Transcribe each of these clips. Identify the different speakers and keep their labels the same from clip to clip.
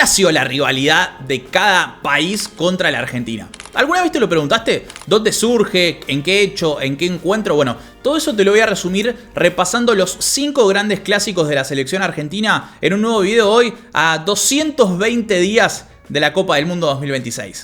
Speaker 1: nació la rivalidad de cada país contra la Argentina? ¿Alguna vez te lo preguntaste? ¿Dónde surge? ¿En qué hecho? ¿En qué encuentro? Bueno, todo eso te lo voy a resumir repasando los 5 grandes clásicos de la selección argentina en un nuevo video hoy a 220 días de la Copa del Mundo 2026.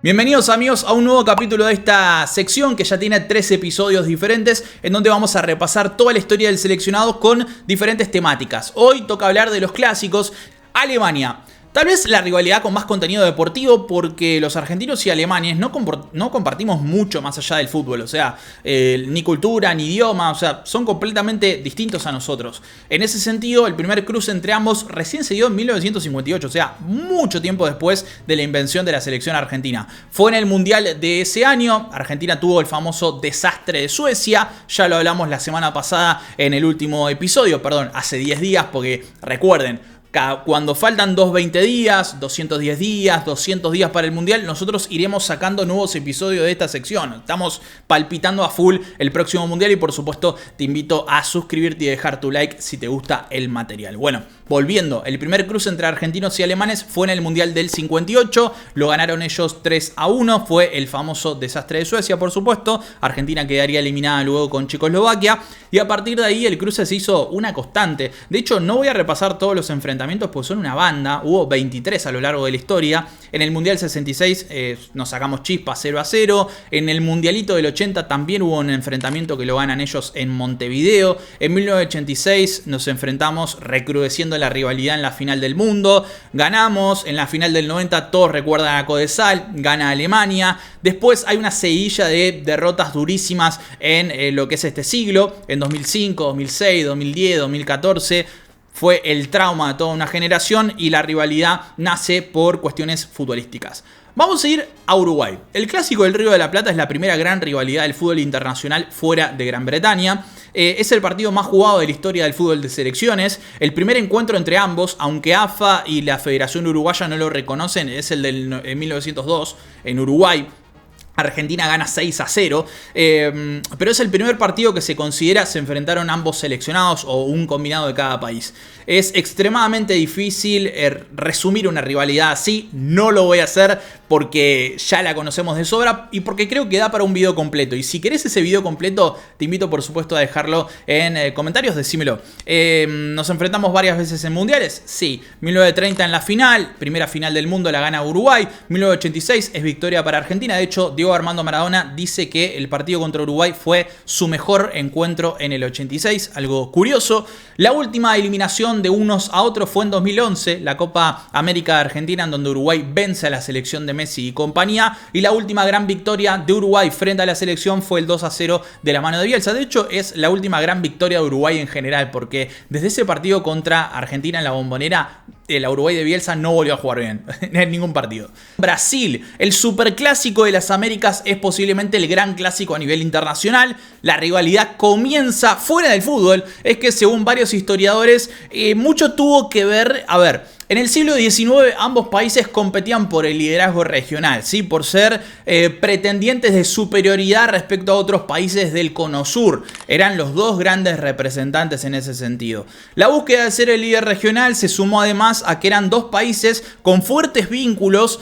Speaker 1: Bienvenidos amigos a un nuevo capítulo de esta sección que ya tiene 3 episodios diferentes en donde vamos a repasar toda la historia del seleccionado con diferentes temáticas. Hoy toca hablar de los clásicos. Alemania. Tal vez la rivalidad con más contenido deportivo porque los argentinos y alemanes no compartimos mucho más allá del fútbol. O sea, ni cultura, ni idioma, o sea, son completamente distintos a nosotros. En ese sentido, el primer cruce entre ambos recién se dio en 1958, o sea, mucho tiempo después de la invención de la selección argentina. Fue en el Mundial de ese año, Argentina tuvo el famoso desastre de Suecia, ya lo hablamos la semana pasada en el último episodio, perdón, hace 10 días, porque recuerden, cuando faltan 220 días, 210 días, 200 días para el Mundial, nosotros iremos sacando nuevos episodios de esta sección. Estamos palpitando a full el próximo Mundial y por supuesto te invito a suscribirte y dejar tu like si te gusta el material. Bueno, volviendo, el primer cruce entre argentinos y alemanes fue en el Mundial del 58, lo ganaron ellos 3-1, fue el famoso desastre de Suecia, por supuesto. Argentina quedaría eliminada luego con Checoslovaquia y a partir de ahí el cruce se hizo una constante. De hecho, no voy a repasar todos los enfrentamientos pues son una banda, hubo 23 a lo largo de la historia. En el Mundial 66 nos sacamos chispa 0-0, en el Mundialito del 80 también hubo un enfrentamiento que lo ganan ellos en Montevideo. En 1986 nos enfrentamos recrudeciendo la rivalidad en la final del mundo, ganamos. En la final del 90 todos recuerdan a Codesal, gana Alemania. Después hay una seguidilla de derrotas durísimas en lo que es este siglo, en 2005, 2006, 2010, 2014. Fue el trauma de toda una generación y la rivalidad nace por cuestiones futbolísticas. Vamos a ir a Uruguay. El Clásico del Río de la Plata es la primera gran rivalidad del fútbol internacional fuera de Gran Bretaña. Es el partido más jugado de la historia del fútbol de selecciones. El primer encuentro entre ambos, aunque AFA y la Federación Uruguaya no lo reconocen, es el del 1902 en Uruguay. Argentina gana 6-0, pero es el primer partido que se considera se enfrentaron ambos seleccionados o un combinado de cada país. Es extremadamente difícil resumir una rivalidad así, no lo voy a hacer porque ya la conocemos de sobra y porque creo que da para un video completo. Y si querés ese video completo, te invito por supuesto a dejarlo en comentarios, decímelo. ¿Nos enfrentamos varias veces en mundiales? Sí, 1930 en la final, primera final del mundo la gana Uruguay, 1986 es victoria para Argentina, de hecho Diego Armando Maradona dice que el partido contra Uruguay fue su mejor encuentro en el 86, algo curioso. La última eliminación de unos a otros fue en 2011, la Copa América de Argentina, en donde Uruguay vence a la selección de Messi y compañía, y la última gran victoria de Uruguay frente a la selección fue el 2-0 de la mano de Bielsa. De hecho, es la última gran victoria de Uruguay en general, porque desde ese partido contra Argentina en la Bombonera, la Uruguay de Bielsa no volvió a jugar bien en ningún partido. Brasil, el superclásico de las Américas, es posiblemente el gran clásico a nivel internacional. La rivalidad comienza fuera del fútbol. Es que según varios historiadores, mucho tuvo que ver, en el siglo XIX ambos países competían por el liderazgo regional, ¿sí? Por ser pretendientes de superioridad respecto a otros países del Cono Sur. Eran los dos grandes representantes en ese sentido. La búsqueda de ser el líder regional se sumó además a que eran dos países con fuertes vínculos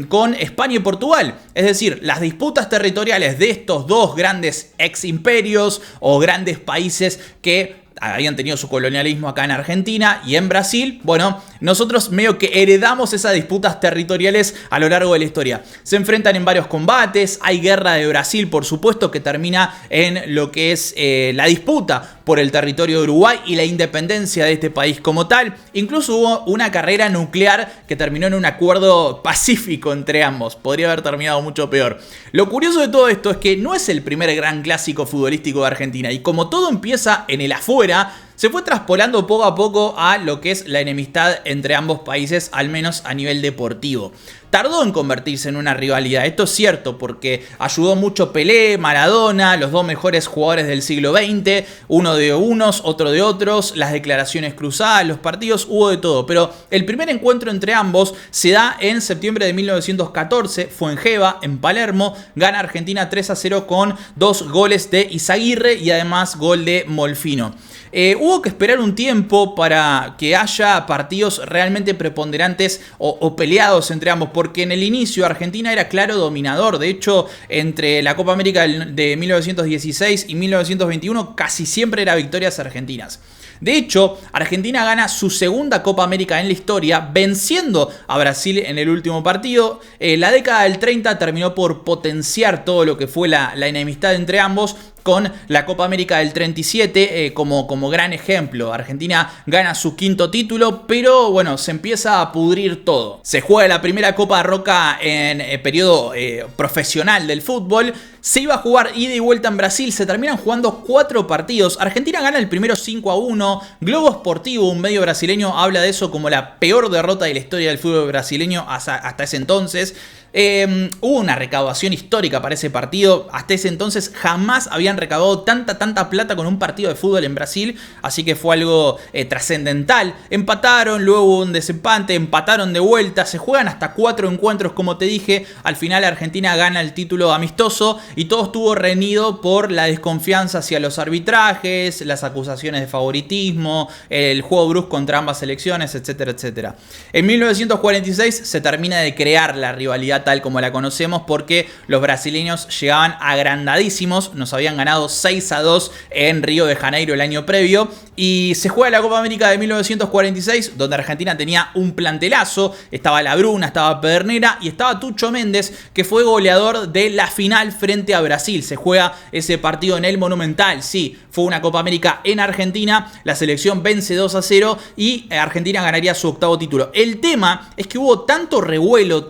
Speaker 1: con España y Portugal. Es decir, las disputas territoriales de estos dos grandes ex imperios o grandes países que habían tenido su colonialismo acá en Argentina y en Brasil. Bueno, nosotros medio que heredamos esas disputas territoriales a lo largo de la historia. Se enfrentan en varios combates, hay guerra de Brasil, por supuesto, que termina en lo que es la disputa por el territorio de Uruguay y la independencia de este país como tal. Incluso hubo una carrera nuclear que terminó en un acuerdo pacífico entre ambos. Podría haber terminado mucho peor. Lo curioso de todo esto es que no es el primer gran clásico futbolístico de Argentina, y como todo empieza en el afuera, se fue traspolando poco a poco a lo que es la enemistad entre ambos países, al menos a nivel deportivo. Tardó en convertirse en una rivalidad, esto es cierto, porque ayudó mucho Pelé, Maradona, los dos mejores jugadores del siglo XX, uno de unos, otro de otros, las declaraciones cruzadas, los partidos, hubo de todo. Pero el primer encuentro entre ambos se da en septiembre de 1914, fue en Geva, en Palermo, gana Argentina 3-0 con 2 goles de Izaguirre y además gol de Molfino. Hubo que esperar un tiempo para que haya partidos realmente preponderantes o peleados entre ambos, porque en el inicio Argentina era claro dominador. De hecho, entre la Copa América de 1916 y 1921 casi siempre era victorias argentinas. De hecho, Argentina gana su segunda Copa América en la historia, venciendo a Brasil en el último partido. La década del 30 terminó por potenciar todo lo que fue la enemistad entre ambos, con la Copa América del 37 como gran ejemplo. Argentina gana su quinto título, pero bueno, se empieza a pudrir todo. Se juega la primera Copa Roca en periodo profesional del fútbol. Se iba a jugar ida y vuelta en Brasil, se terminan jugando 4 partidos. Argentina gana el primero 5-1. Globo Esportivo, un medio brasileño, habla de eso como la peor derrota de la historia del fútbol brasileño hasta ese entonces. Hubo una recaudación histórica para ese partido. Hasta ese entonces jamás habían recaudado tanta plata con un partido de fútbol en Brasil, así que fue algo trascendental. Empataron, luego hubo un desempate, empataron de vuelta, se juegan hasta 4 encuentros, como te dije. Al final Argentina gana el título amistoso y todo estuvo reñido por la desconfianza hacia los arbitrajes, las acusaciones de favoritismo, el juego brusco contra ambas selecciones, etcétera, etcétera. En 1946 se termina de crear la rivalidad tal como la conocemos, porque los brasileños llegaban agrandadísimos, nos habían ganado 6-2 en Río de Janeiro el año previo, y se juega la Copa América de 1946, donde Argentina tenía un plantelazo. Estaba La Bruna, estaba Pedernera y estaba Tucho Méndez, que fue goleador de la final frente a Brasil. Se juega ese partido en el Monumental. Sí, fue una Copa América en Argentina, la selección vence 2-0 y Argentina ganaría su 8º título. El tema es que hubo tanto revuelo,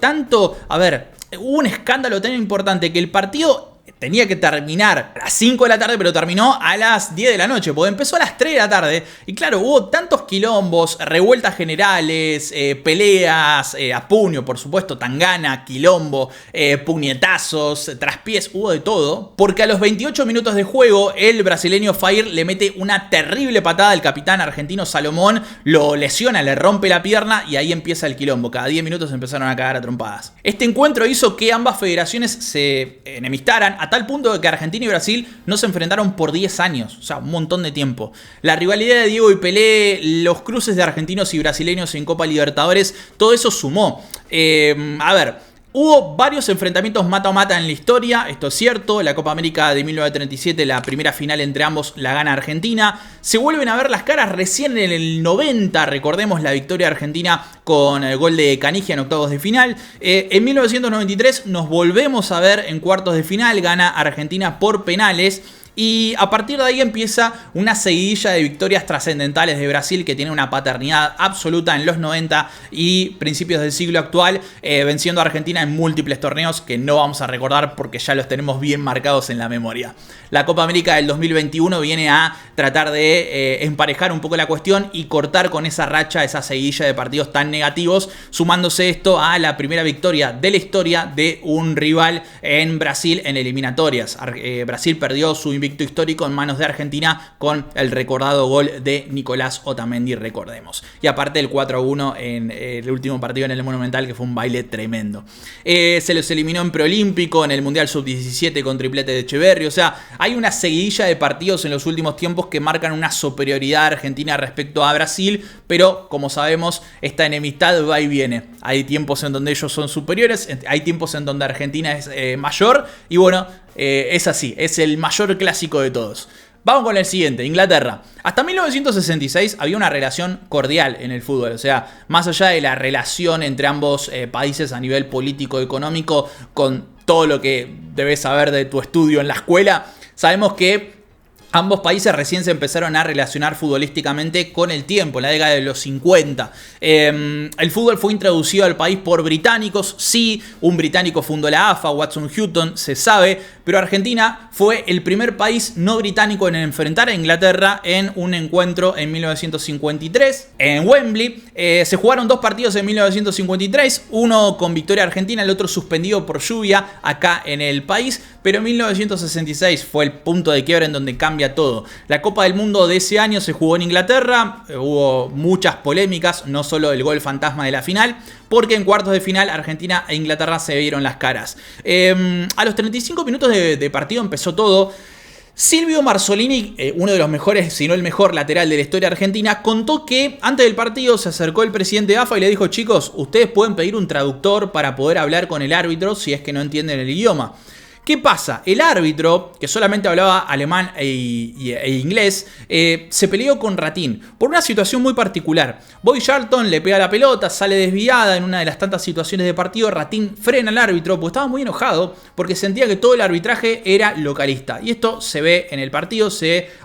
Speaker 1: hubo un escándalo tan importante que el partido tenía que terminar a las 5 de la tarde, pero terminó a las 10 de la noche, porque empezó a las 3 de la tarde. Y claro, hubo tantos quilombos, revueltas generales, peleas, a puño, por supuesto, tangana, quilombo, puñetazos, traspiés, hubo de todo. Porque a los 28 minutos de juego, el brasileño Fair le mete una terrible patada al capitán argentino Salomón, lo lesiona, le rompe la pierna y ahí empieza el quilombo. Cada 10 minutos empezaron a cagar a trompadas. Este encuentro hizo que ambas federaciones se enemistaran, a tal punto de que Argentina y Brasil no se enfrentaron por 10 años, o sea, un montón de tiempo. La rivalidad de Diego y Pelé, los cruces de argentinos y brasileños en Copa Libertadores, todo eso sumó. Hubo varios enfrentamientos mata a mata en la historia, esto es cierto. La Copa América de 1937, la primera final entre ambos, la gana Argentina. Se vuelven a ver las caras recién en el 90, recordemos la victoria argentina con el gol de Canigia en octavos de final. En 1993 nos volvemos a ver en cuartos de final, gana Argentina por penales. Y a partir de ahí empieza una seguidilla de victorias trascendentales de Brasil, que tiene una paternidad absoluta en los 90 y principios del siglo actual, venciendo a Argentina en múltiples torneos que no vamos a recordar porque ya los tenemos bien marcados en la memoria. La Copa América del 2021 viene a tratar de emparejar un poco la cuestión y cortar con esa racha, esa seguidilla de partidos tan negativos, sumándose esto a la primera victoria de la historia de un rival en Brasil en eliminatorias. Brasil perdió su invicto histórico en manos de Argentina con el recordado gol de Nicolás Otamendi, recordemos. Y aparte el 4-1 en el último partido en el Monumental, que fue un baile tremendo. Se los eliminó en preolímpico, en el Mundial Sub-17 con triplete de Echeverri. O sea, hay una seguidilla de partidos en los últimos tiempos que marcan una superioridad argentina respecto a Brasil, pero como sabemos, esta enemistad va y viene. Hay tiempos en donde ellos son superiores, hay tiempos en donde Argentina es mayor, y bueno, es así, es el mayor clásico de todos. Vamos con el siguiente, Inglaterra. Hasta 1966 había una relación cordial en el fútbol, o sea, más allá de la relación entre ambos países a nivel político-económico, con todo lo que debes saber de tu estudio en la escuela, sabemos que ambos países recién se empezaron a relacionar futbolísticamente con el tiempo, en la década de los 50. El fútbol fue introducido al país por británicos. Sí, un británico fundó la AFA, Watson Houghton, se sabe, pero Argentina fue el primer país no británico en enfrentar a Inglaterra en un encuentro en 1953 en Wembley. Se jugaron 2 partidos en 1953, uno con victoria argentina, el otro suspendido por lluvia acá en el país, pero en 1966 fue el punto de quiebre en donde cambia todo. La Copa del Mundo de ese año se jugó en Inglaterra, hubo muchas polémicas, no solo el gol fantasma de la final, porque en cuartos de final Argentina e Inglaterra se vieron las caras. A los 35 minutos de partido empezó todo. Silvio Marzolini, uno de los mejores, si no el mejor lateral de la historia argentina, contó que antes del partido se acercó el presidente de AFA y le dijo: chicos, ustedes pueden pedir un traductor para poder hablar con el árbitro si es que no entienden el idioma. ¿Qué pasa? El árbitro, que solamente hablaba alemán e inglés, se peleó con Ratín por una situación muy particular. Bobby Charlton le pega la pelota, sale desviada en una de las tantas situaciones de partido. Ratín frena al árbitro porque estaba muy enojado porque sentía que todo el arbitraje era localista. Y esto se ve en el partido,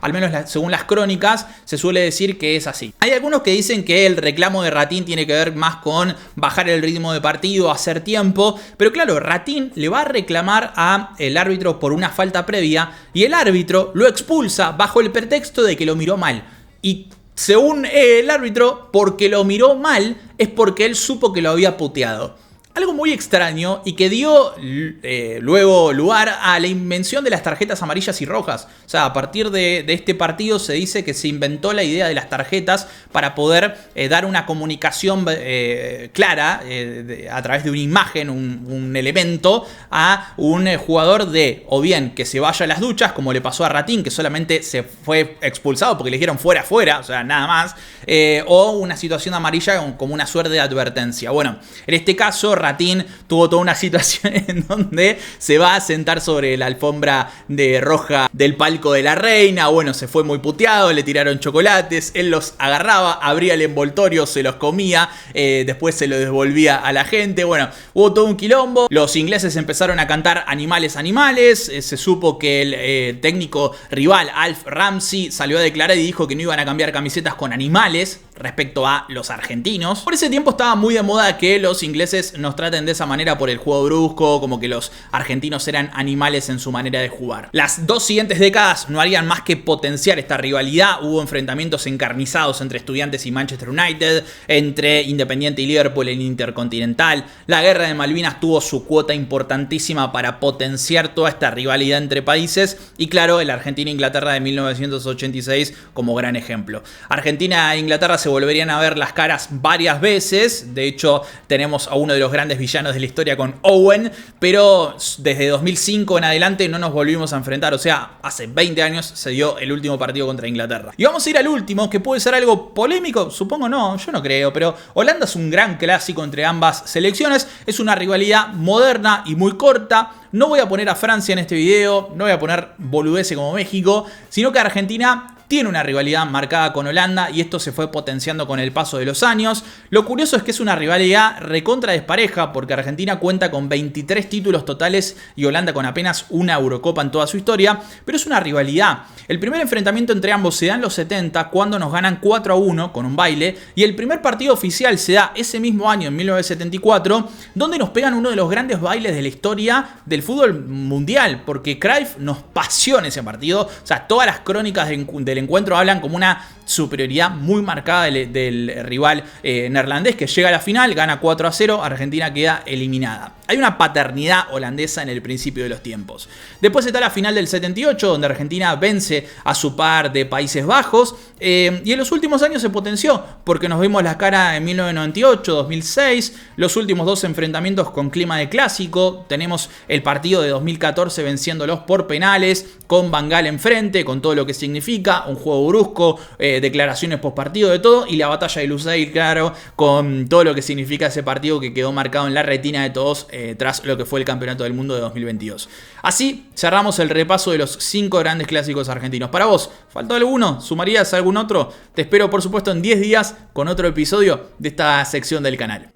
Speaker 1: al menos según las crónicas, se suele decir que es así. Hay algunos que dicen que el reclamo de Ratín tiene que ver más con bajar el ritmo de partido, hacer tiempo. Pero claro, Ratín le va a reclamar al árbitro por una falta previa y el árbitro lo expulsa bajo el pretexto de que lo miró mal. Y según el árbitro, porque lo miró mal es porque él supo que lo había puteado. Algo muy extraño y que dio luego lugar a la invención de las tarjetas amarillas y rojas. O sea, a partir de este partido se dice que se inventó la idea de las tarjetas para poder dar una comunicación clara a través de una imagen, un elemento, a un jugador de o bien que se vaya a las duchas, como le pasó a Ratín, que solamente se fue expulsado porque le dijeron fuera, o sea, nada más, o una situación amarilla como una suerte de advertencia. Bueno, en este caso Ratín tuvo toda una situación en donde se va a sentar sobre la alfombra roja del palco de la reina. Bueno, se fue muy puteado, le tiraron chocolates, él los agarraba, abría el envoltorio, se los comía, después se los devolvía a la gente. Bueno, hubo todo un quilombo. Los ingleses empezaron a cantar animales, animales. Se supo que el técnico rival, Alf Ramsey, salió a declarar y dijo que no iban a cambiar camisetas con animales respecto a los argentinos. Por ese tiempo estaba muy de moda que los ingleses nos traten de esa manera por el juego brusco, como que los argentinos eran animales en su manera de jugar. Las dos siguientes décadas no harían más que potenciar esta rivalidad. Hubo enfrentamientos encarnizados entre Estudiantes y Manchester United, entre Independiente y Liverpool en Intercontinental. La guerra de Malvinas tuvo su cuota importantísima para potenciar toda esta rivalidad entre países y claro, el Argentina-Inglaterra de 1986 como gran ejemplo. Argentina e Inglaterra se volverían a ver las caras varias veces. De hecho, tenemos a uno de los grandes villanos de la historia con Owen, pero desde 2005 en adelante no nos volvimos a enfrentar. O sea, hace 20 años se dio el último partido contra Inglaterra. Y vamos a ir al último, que puede ser algo polémico, supongo no, yo no creo, pero Holanda es un gran clásico entre ambas selecciones. Es una rivalidad moderna y muy corta. No voy a poner a Francia en este video, no voy a poner boludeces como México, sino que Argentina tiene una rivalidad marcada con Holanda y esto se fue potenciando con el paso de los años. Lo curioso es que es una rivalidad recontra despareja porque Argentina cuenta con 23 títulos totales y Holanda con apenas una Eurocopa en toda su historia, pero es una rivalidad. El primer enfrentamiento entre ambos se da en los 70 cuando nos ganan 4-1 con un baile y el primer partido oficial se da ese mismo año en 1974 donde nos pegan uno de los grandes bailes de la historia del fútbol mundial porque Cruyff nos paseó en ese partido. O sea, todas las crónicas del encuentro hablan como una superioridad muy marcada del rival neerlandés que llega a la final, gana 4-0, Argentina queda eliminada. Hay una paternidad holandesa en el principio de los tiempos. Después está la final del 78 donde Argentina vence a su par de Países Bajos y en los últimos años se potenció porque nos vimos la cara en 1998, 2006, los últimos dos enfrentamientos con clima de clásico, tenemos el partido de 2014 venciéndolos por penales con Van Gaal enfrente, con todo lo que significa, un juego brusco, declaraciones post partido de todo y la batalla de Lusail, claro, con todo lo que significa ese partido que quedó marcado en la retina de todos tras lo que fue el Campeonato del Mundo de 2022. Así cerramos el repaso de los 5 grandes clásicos argentinos. Para vos, ¿faltó alguno? ¿Sumarías algún otro? Te espero por supuesto en 10 días con otro episodio de esta sección del canal.